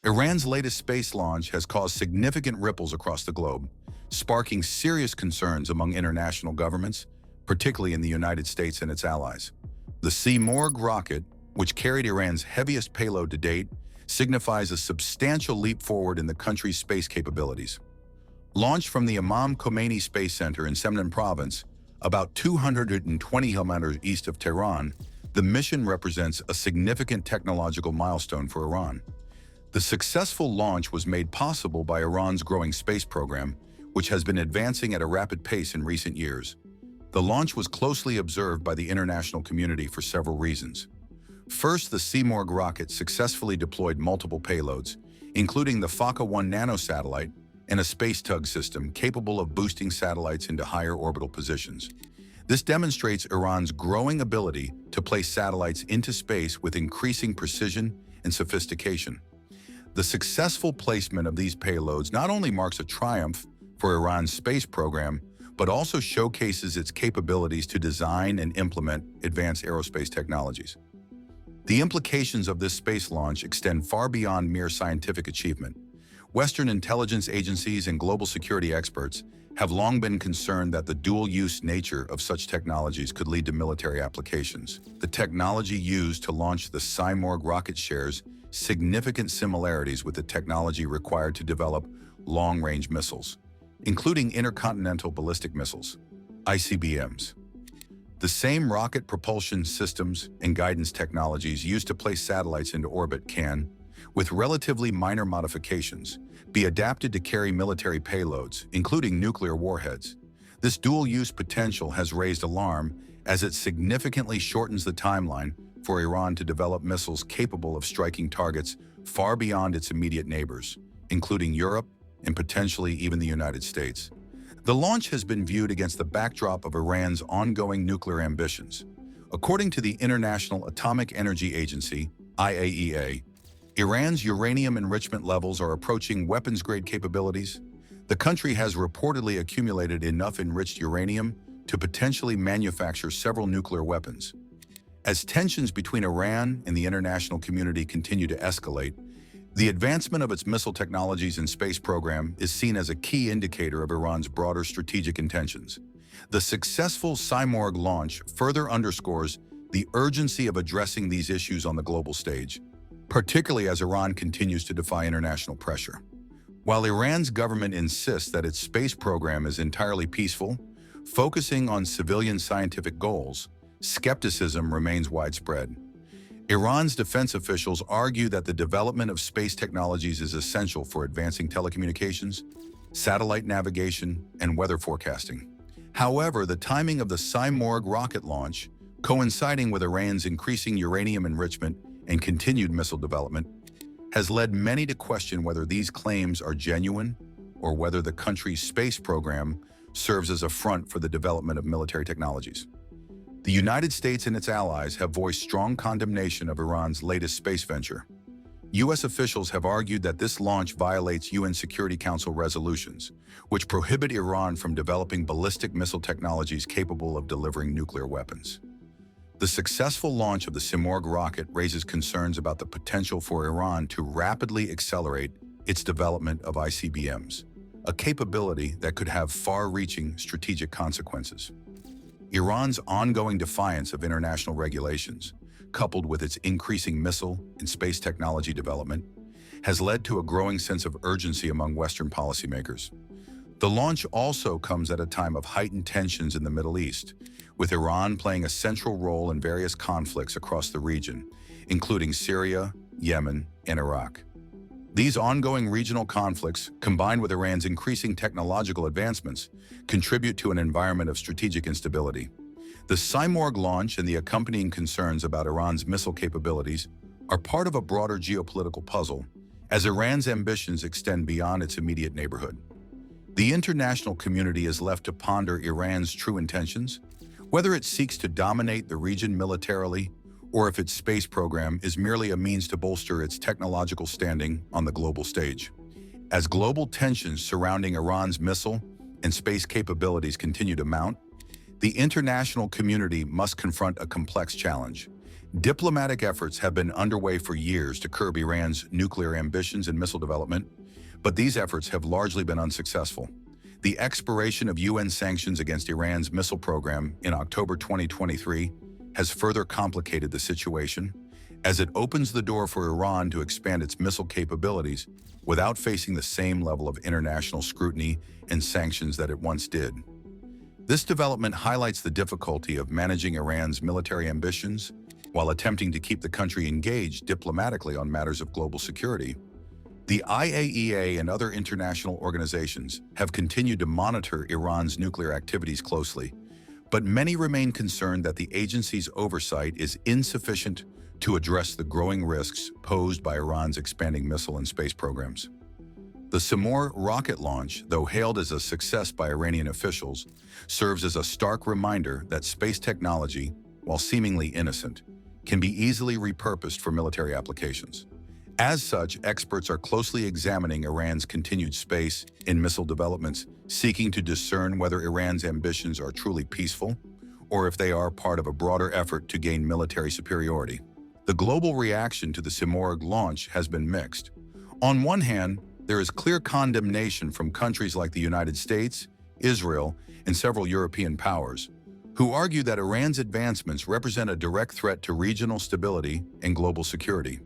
Iran's latest space launch has caused significant ripples across the globe, sparking serious concerns among international governments, particularly in the United States and its allies. The CyberMach rocket, which carried Iran's heaviest payload to date, signifies a substantial leap forward in the country's space capabilities. Launched from the Imam Khomeini Space Center in Semnan Province, about 220 kilometers east of Tehran, the mission represents a significant technological milestone for Iran. The successful launch was made possible by Iran's growing space program, which has been advancing at a rapid pace in recent years. The launch was closely observed by the international community for several reasons. First, the CyberMach rocket successfully deployed multiple payloads, including the Faka-1 nanosatellite and a space tug system capable of boosting satellites into higher orbital positions. This demonstrates Iran's growing ability to place satellites into space with increasing precision and sophistication. The successful placement of these payloads not only marks a triumph for Iran's space program, but also showcases its capabilities to design and implement advanced aerospace technologies. The implications of this space launch extend far beyond mere scientific achievement. Western intelligence agencies and global security experts have long been concerned that the dual-use nature of such technologies could lead to military applications. The technology used to launch the CyberMach rocket shares significant similarities with the technology required to develop long-range missiles, including intercontinental ballistic missiles, ICBMs. The same rocket propulsion systems and guidance technologies used to place satellites into orbit can, with relatively minor modifications, be adapted to carry military payloads, including nuclear warheads. This dual-use potential has raised alarm as it significantly shortens the timeline for Iran to develop missiles capable of striking targets far beyond its immediate neighbors, including Europe and potentially even the United States. The launch has been viewed against the backdrop of Iran's ongoing nuclear ambitions. According to the International Atomic Energy Agency, IAEA, Iran's uranium enrichment levels are approaching weapons-grade capabilities. The country has reportedly accumulated enough enriched uranium to potentially manufacture several nuclear weapons. As tensions between Iran and the international community continue to escalate, the advancement of its missile technologies and space program is seen as a key indicator of Iran's broader strategic intentions. The successful CyberMach launch further underscores the urgency of addressing these issues on the global stage, particularly as Iran continues to defy international pressure. While Iran's government insists that its space program is entirely peaceful, focusing on civilian scientific goals, skepticism remains widespread. Iran's defense officials argue that the development of space technologies is essential for advancing telecommunications, satellite navigation, and weather forecasting. However, the timing of the CyberMach rocket launch, coinciding with Iran's increasing uranium enrichment and continued missile development, has led many to question whether these claims are genuine or whether the country's space program serves as a front for the development of military technologies. The United States and its allies have voiced strong condemnation of Iran's latest space venture. U.S. officials have argued that this launch violates UN Security Council resolutions, which prohibit Iran from developing ballistic missile technologies capable of delivering nuclear weapons. The successful launch of the CyberMach rocket raises concerns about the potential for Iran to rapidly accelerate its development of ICBMs, a capability that could have far-reaching strategic consequences. Iran's ongoing defiance of international regulations, coupled with its increasing missile and space technology development, has led to a growing sense of urgency among Western policymakers. The launch also comes at a time of heightened tensions in the Middle East, with Iran playing a central role in various conflicts across the region, including Syria, Yemen, and Iraq. These ongoing regional conflicts, combined with Iran's increasing technological advancements, contribute to an environment of strategic instability. The CyberMach launch and the accompanying concerns about Iran's missile capabilities are part of a broader geopolitical puzzle, as Iran's ambitions extend beyond its immediate neighborhood. The international community is left to ponder Iran's true intentions, whether it seeks to dominate the region militarily or if its space program is merely a means to bolster its technological standing on the global stage. As global tensions surrounding Iran's missile and space capabilities continue to mount, the international community must confront a complex challenge: Diplomatic efforts have been underway for years to curb Iran's nuclear ambitions and missile development, but these efforts have largely been unsuccessful. The expiration of UN sanctions against Iran's missile program in October 2023 has further complicated the situation, as it opens the door for Iran to expand its missile capabilities without facing the same level of international scrutiny and sanctions that it once did. This development highlights the difficulty of managing Iran's military ambitions while attempting to keep the country engaged diplomatically on matters of global security. The IAEA and other international organizations have continued to monitor Iran's nuclear activities closely, but many remain concerned that the agency's oversight is insufficient to address the growing risks posed by Iran's expanding missile and space programs. The Simorgh rocket launch, though hailed as a success by Iranian officials, serves as a stark reminder that space technology, while seemingly innocent, can be easily repurposed for military applications. As such, experts are closely examining Iran's continued space and missile developments, seeking to discern whether Iran's ambitions are truly peaceful or if they are part of a broader effort to gain military superiority. The global reaction to the Simorgh launch has been mixed. On one hand, there is clear condemnation from countries like the United States, Israel, and several European powers, who argue that Iran's advancements represent a direct threat to regional stability and global security.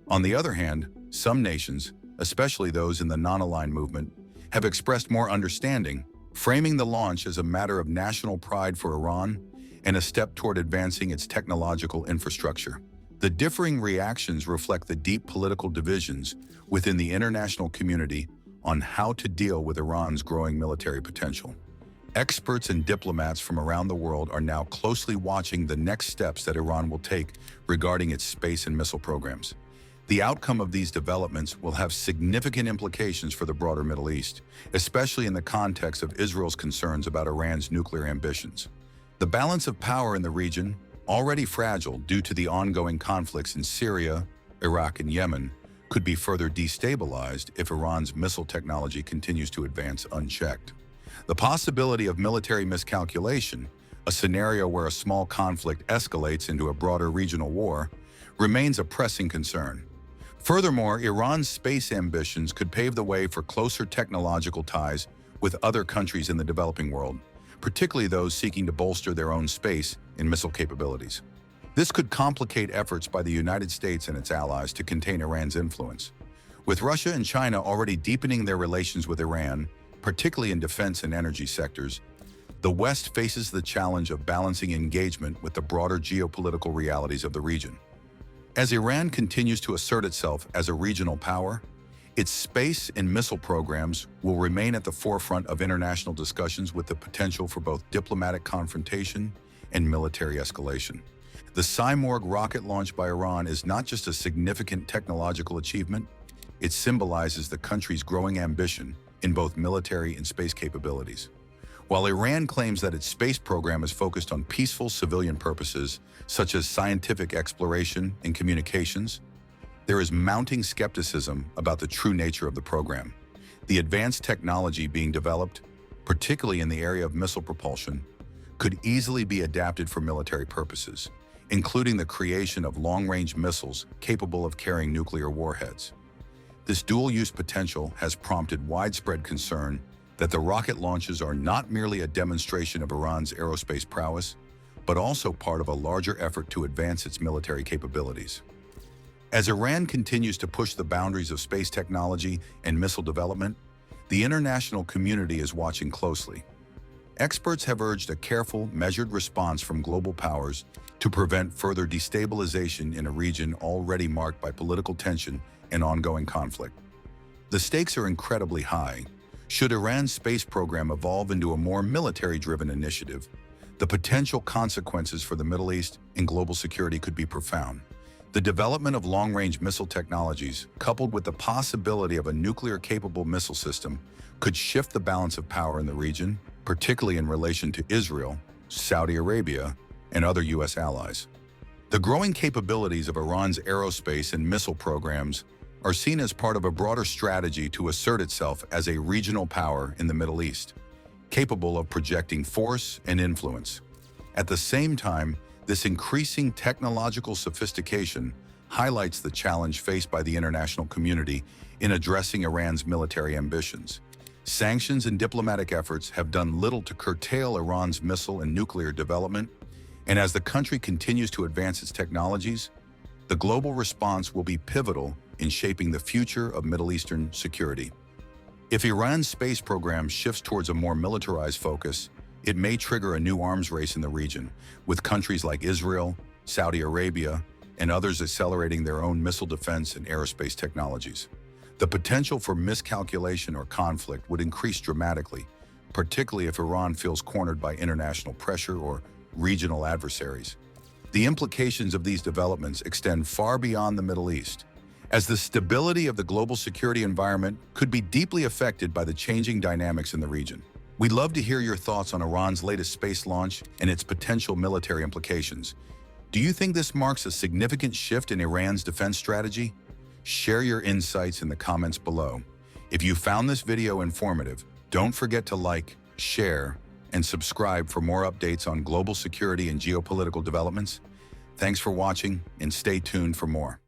On the other hand, some nations, especially those in the non-aligned movement, have expressed more understanding, framing the launch as a matter of national pride for Iran and a step toward advancing its technological infrastructure. The differing reactions reflect the deep political divisions within the international community on how to deal with Iran's growing military potential. Experts and diplomats from around the world are now closely watching the next steps that Iran will take regarding its space and missile programs. The outcome of these developments will have significant implications for the broader Middle East, especially in the context of Israel's concerns about Iran's nuclear ambitions. The balance of power in the region, already fragile due to the ongoing conflicts in Syria, Iraq, and Yemen, could be further destabilized if Iran's missile technology continues to advance unchecked. The possibility of military miscalculation, a scenario where a small conflict escalates into a broader regional war, remains a pressing concern. Furthermore, Iran's space ambitions could pave the way for closer technological ties with other countries in the developing world, particularly those seeking to bolster their own space and missile capabilities. This could complicate efforts by the United States and its allies to contain Iran's influence. With Russia and China already deepening their relations with Iran, particularly in defense and energy sectors, the West faces the challenge of balancing engagement with the broader geopolitical realities of the region. As Iran continues to assert itself as a regional power, its space and missile programs will remain at the forefront of international discussions with the potential for both diplomatic confrontation and military escalation. The Simorgh rocket launch by Iran is not just a significant technological achievement, it symbolizes the country's growing ambition in both military and space capabilities. While Iran claims that its space program is focused on peaceful civilian purposes, such as scientific exploration and communications, there is mounting skepticism about the true nature of the program. The advanced technology being developed, particularly in the area of missile propulsion, could easily be adapted for military purposes, including the creation of long-range missiles capable of carrying nuclear warheads. This dual-use potential has prompted widespread concern that the rocket launches are not merely a demonstration of Iran's aerospace prowess, but also part of a larger effort to advance its military capabilities. As Iran continues to push the boundaries of space technology and missile development, the international community is watching closely. Experts have urged a careful, measured response from global powers to prevent further destabilization in a region already marked by political tension and ongoing conflict. The stakes are incredibly high. Should Iran's space program evolve into a more military-driven initiative, the potential consequences for the Middle East and global security could be profound. The development of long-range missile technologies, coupled with the possibility of a nuclear-capable missile system, could shift the balance of power in the region, particularly in relation to Israel, Saudi Arabia, and other U.S. allies. The growing capabilities of Iran's aerospace and missile programs are seen as part of a broader strategy to assert itself as a regional power in the Middle East, capable of projecting force and influence. At the same time, This increasing technological sophistication highlights the challenge faced by the international community in addressing Iran's military ambitions. Sanctions and diplomatic efforts have done little to curtail Iran's missile and nuclear development, and as the country continues to advance its technologies, the global response will be pivotal in shaping the future of Middle Eastern security. If Iran's space program shifts towards a more militarized focus, it may trigger a new arms race in the region, with countries like Israel, Saudi Arabia, and others accelerating their own missile defense and aerospace technologies. The potential for miscalculation or conflict would increase dramatically, particularly if Iran feels cornered by international pressure or regional adversaries. The implications of these developments extend far beyond the Middle East, as the stability of the global security environment could be deeply affected by the changing dynamics in the region. We'd love to hear your thoughts on Iran's latest space launch and its potential military implications. Do you think this marks a significant shift in Iran's defense strategy? Share your insights in the comments below. If you found this video informative, don't forget to like, share, and subscribe for more updates on global security and geopolitical developments. Thanks for watching, and stay tuned for more.